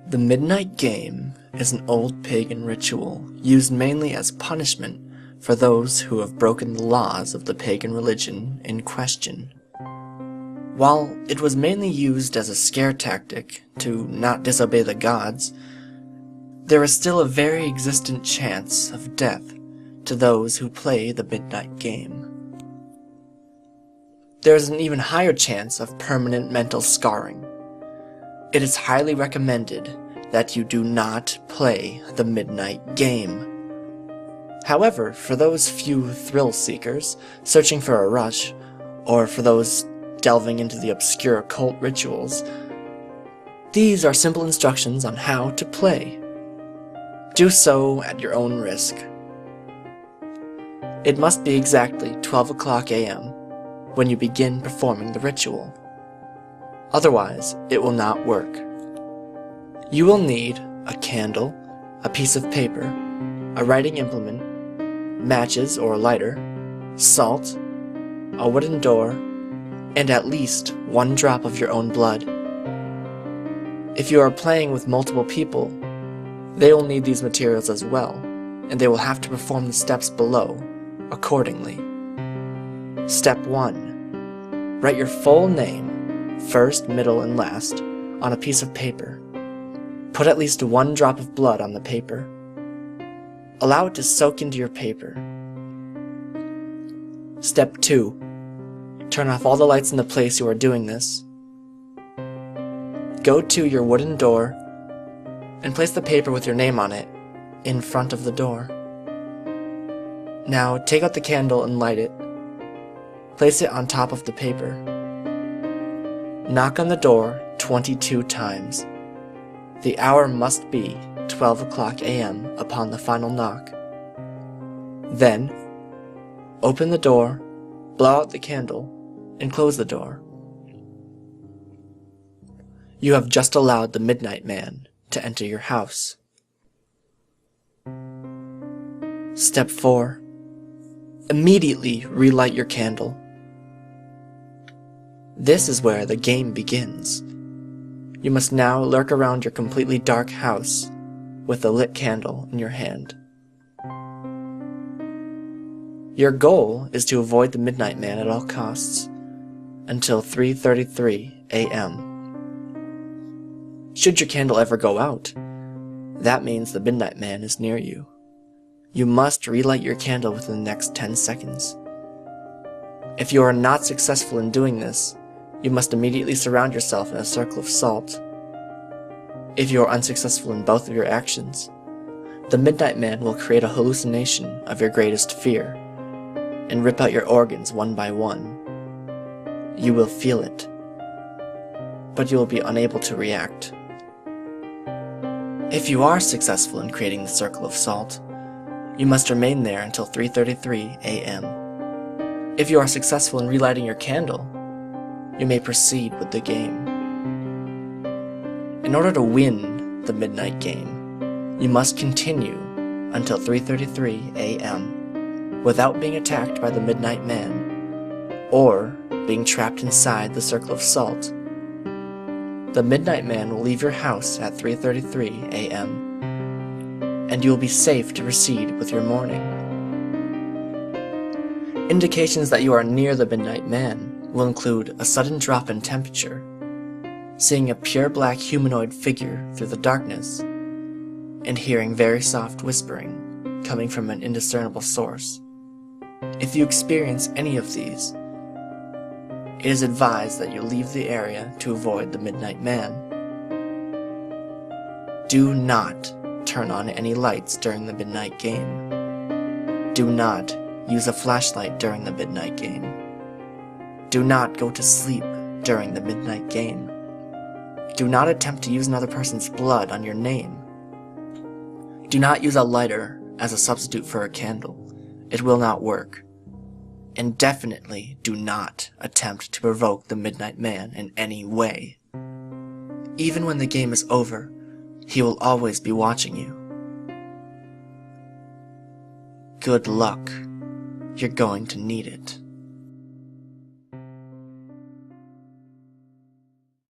The Midnight Game is an old pagan ritual used mainly as punishment for those who have broken the laws of the pagan religion in question. While it was mainly used as a scare tactic to not disobey the gods, there is still a very existent chance of death to those who play the Midnight Game. There is an even higher chance of permanent mental scarring. It is highly recommended that you do not play the Midnight Game. However, for those few thrill seekers searching for a rush, or for those delving into the obscure occult rituals, these are simple instructions on how to play. Do so at your own risk. It must be exactly 12 a.m. when you begin performing the ritual. Otherwise, it will not work. You will need a candle, a piece of paper, a writing implement, matches or a lighter, salt, a wooden door, and at least 1 drop of your own blood. If you are playing with multiple people, they will need these materials as well, and they will have to perform the steps below accordingly. Step 1. Write your full name, first, middle, and last, on a piece of paper. Put at least 1 drop of blood on the paper. Allow it to soak into your paper. Step 2. Turn off all the lights in the place you are doing this. Go to your wooden door and place the paper with your name on it in front of the door. Now take out the candle and light it. Place it on top of the paper. Knock on the door 22 times. The hour must be 12 a.m. upon the final knock. Then, open the door, blow out the candle, and close the door. You have just allowed the Midnight Man to enter your house. Step 4. Immediately relight your candle. This is where the game begins. You must now lurk around your completely dark house with a lit candle in your hand. Your goal is to avoid the Midnight Man at all costs until 3:33 a.m. Should your candle ever go out, that means the Midnight Man is near you. You must relight your candle within the next 10 seconds. If you are not successful in doing this, you must immediately surround yourself in a circle of salt. If you are unsuccessful in both of your actions, the Midnight Man will create a hallucination of your greatest fear and rip out your organs one by one. You will feel it, but you will be unable to react. If you are successful in creating the circle of salt, you must remain there until 3:33 a.m. If you are successful in relighting your candle, you may proceed with the game. In order to win the Midnight Game, you must continue until 3:33 a.m. without being attacked by the Midnight Man or being trapped inside the circle of salt. The Midnight Man will leave your house at 3:33 a.m. and you will be safe to proceed with your morning. Indications that you are near the Midnight Man will include a sudden drop in temperature, seeing a pure black humanoid figure through the darkness, and hearing very soft whispering coming from an indiscernible source. If you experience any of these, it is advised that you leave the area to avoid the Midnight Man. Do not turn on any lights during the Midnight Game. Do not use a flashlight during the Midnight Game. Do not go to sleep during the Midnight Game. Do not attempt to use another person's blood on your name. Do not use a lighter as a substitute for a candle. It will not work. And definitely do not attempt to provoke the Midnight Man in any way. Even when the game is over, he will always be watching you. Good luck. You're going to need it.